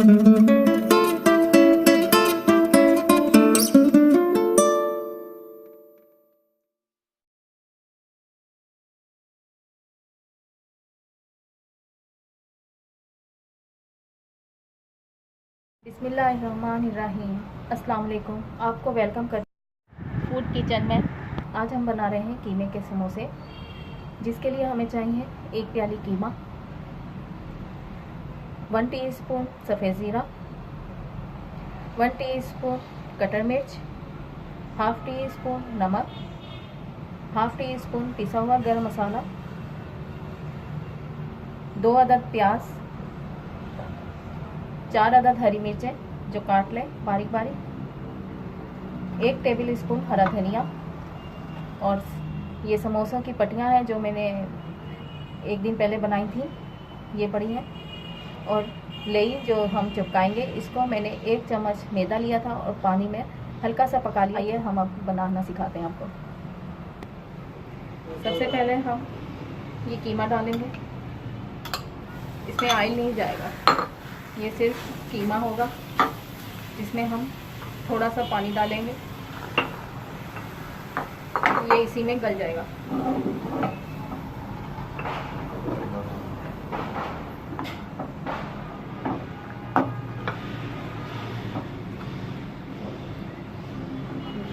बिस्मिल्लाहिर्रहमानिर्रहीम। अस्सलाम वालेकुम। आपको वेलकम कर फूड किचन में। आज हम बना रहे हैं कीमे के समोसे, जिसके लिए हमें चाहिए 1 प्याली कीमा, 1 टीस्पून सफ़ेद ज़ीरा, 1 टीस्पून कटर मिर्च, हाफ़ टी स्पून नमक, हाफ़ टी स्पून पिसा हुआ गरम मसाला, 2 अदद प्याज, 4 अदद हरी मिर्चें जो काट लें बारीक बारीक, 1 टेबल स्पून हरा धनिया, और ये समोसों की पट्टियाँ हैं जो मैंने एक दिन पहले बनाई थी, ये पड़ी हैं। और लेई जो हम चिपकाएंगे, इसको मैंने 1 चम्मच मैदा लिया था और पानी में हल्का सा पका लिया। ये हम अब बनाना सिखाते हैं आपको। सबसे पहले हम ये कीमा डालेंगे। इसमें ऑयल नहीं जाएगा, ये सिर्फ कीमा होगा, जिसमें हम थोड़ा सा पानी डालेंगे, ये इसी में गल जाएगा।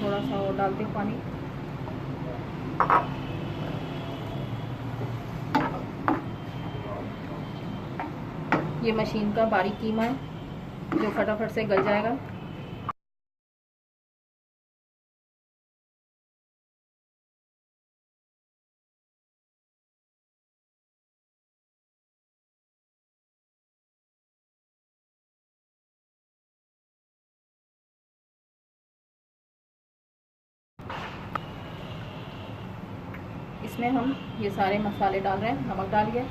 थोड़ा सा और डालते हैं पानी। ये मशीन का बारीक कीमा है जो फटाफट से गल जाएगा। इसमें हम ये सारे मसाले डाल रहे हैं। नमक डालिए,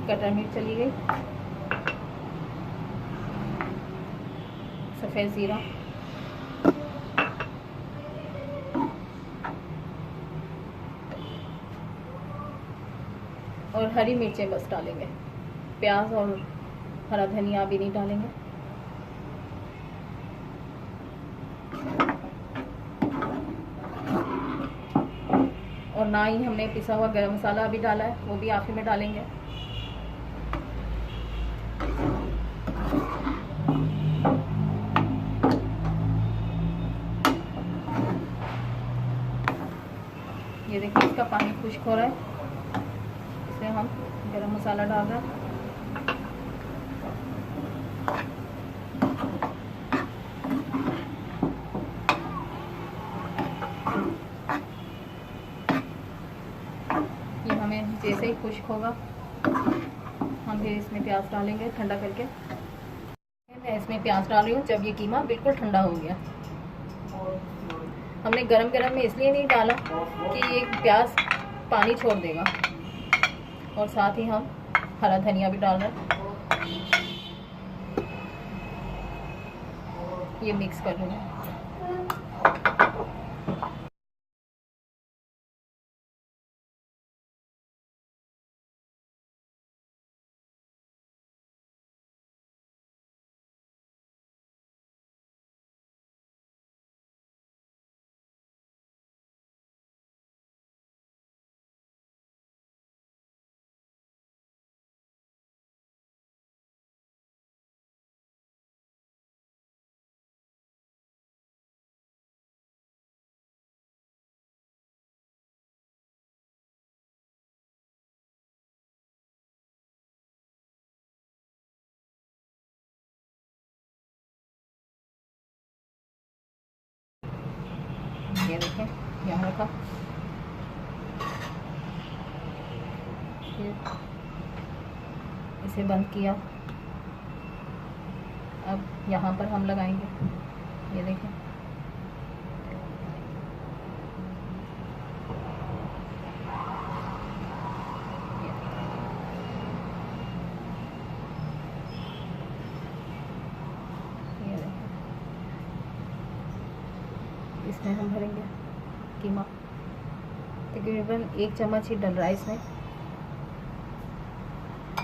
कटर मिर्च चली गई, सफ़ेद ज़ीरा, और हरी मिर्चें बस डालेंगे। प्याज और हरा धनिया भी नहीं डालेंगे। और ना ही हमने पिसा हुआ गरम मसाला अभी डाला है, वो भी आखिर में डालेंगे। ये देखिए इसका पानी खुश्क हो रहा है, इसमें हम गरम मसाला डाल रहे हैं। ये हमें जैसे ही खुश्क होगा हम फिर इसमें प्याज डालेंगे ठंडा करके। मैं इसमें प्याज डाल रही हूँ जब ये कीमा बिल्कुल ठंडा हो गया। हमने गरम गरम में इसलिए नहीं डाला कि ये प्याज पानी छोड़ देगा। और साथ ही हम हरा धनिया भी डाल रहे हैं। ये मिक्स कर रहे हैं। ये देखें यहाँ रखा, फिर इसे बंद किया। अब यहाँ पर हम लगाएंगे, ये देखें। इसमें हम भरेंगे कीमा, तकरीबन 1 चम्मच ही डल रहा है इसमें।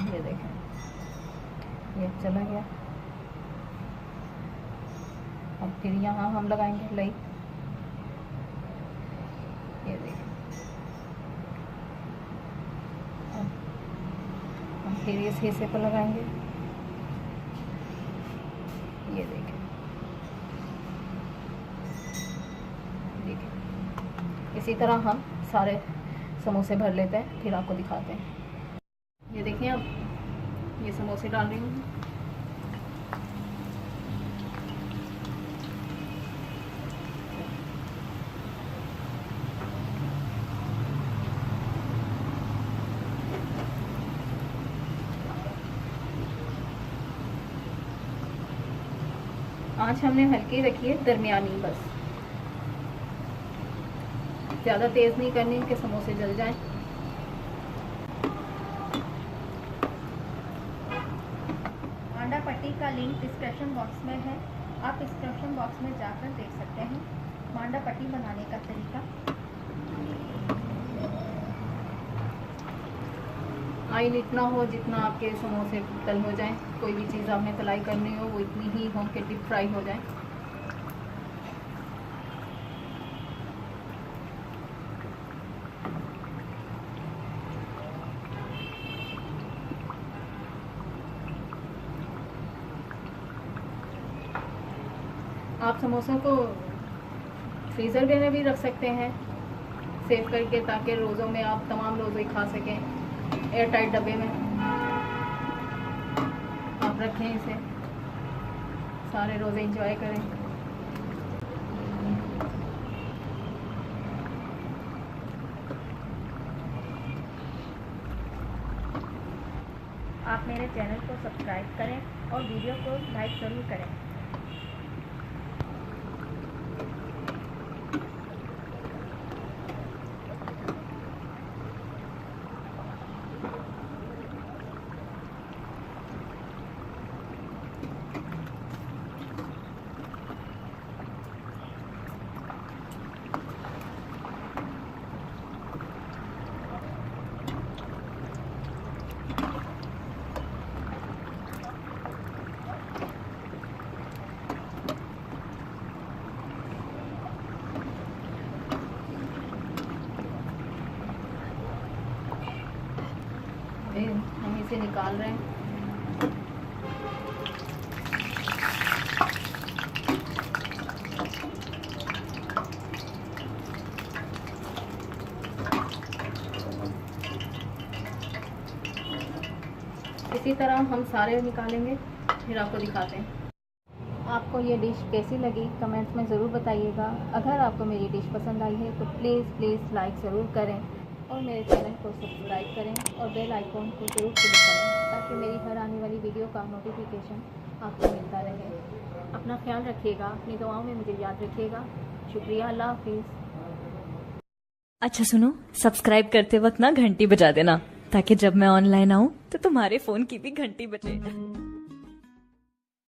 ये देखें, ये चला गया। अब फिर यहाँ हम लगाएंगे लई। ये देखें, अब हम फिर इस हिस्से पर लगाएंगे। ये देखें, इसी तरह हम सारे समोसे भर लेते हैं, फिर आपको दिखाते हैं। ये देखिए, अब ये समोसे डाल रही हूँ। आँच हमने हल्की रखी है, दरमियानी, बस ज़्यादा तेज़ नहीं करनी कि समोसे जल जाएं। मांडा पट्टी का लिंक डिस्क्रिप्शन बॉक्स में है, आप डिस्क्रिप्शन बॉक्स में जाकर देख सकते हैं मांडा पट्टी बनाने का तरीका। ऑयल इतना हो जितना आपके समोसे तल हो जाएं। कोई भी चीज़ आपने तलाई करनी हो वो इतनी ही हो कि डीप फ्राई हो जाए। आप समोसों को फ्रीज़र में भी रख सकते हैं सेव करके, ताकि रोज़ों में आप तमाम रोज़े खा सकें। एयर टाइट डब्बे में आप रखें इसे, सारे रोज़े एंजॉय करें। आप मेरे चैनल को सब्सक्राइब करें और वीडियो को लाइक ज़रूर करें। हम इसे निकाल रहे हैं। इसी तरह हम सारे निकालेंगे, फिर आपको दिखाते हैं। आपको ये डिश कैसी लगी कमेंट्स में ज़रूर बताइएगा। अगर आपको मेरी डिश पसंद आई है तो प्लीज़ लाइक ज़रूर करें और मेरे चैनल को सब्सक्राइब करें और बेल आइकॉन को ज़रूर क्लिक करें, ताकि मेरी हर आने वाली वीडियो का नोटिफिकेशन आपको मिलता रहे। अपना ख्याल रखिएगा, अपनी दुआओं में मुझे याद रखिएगा। शुक्रिया, अल्लाह हाफिज़। अच्छा सुनो, सब्सक्राइब करते वक्त ना घंटी बजा देना, ताकि जब मैं ऑनलाइन आऊँ तो तुम्हारे फोन की भी घंटी बजे।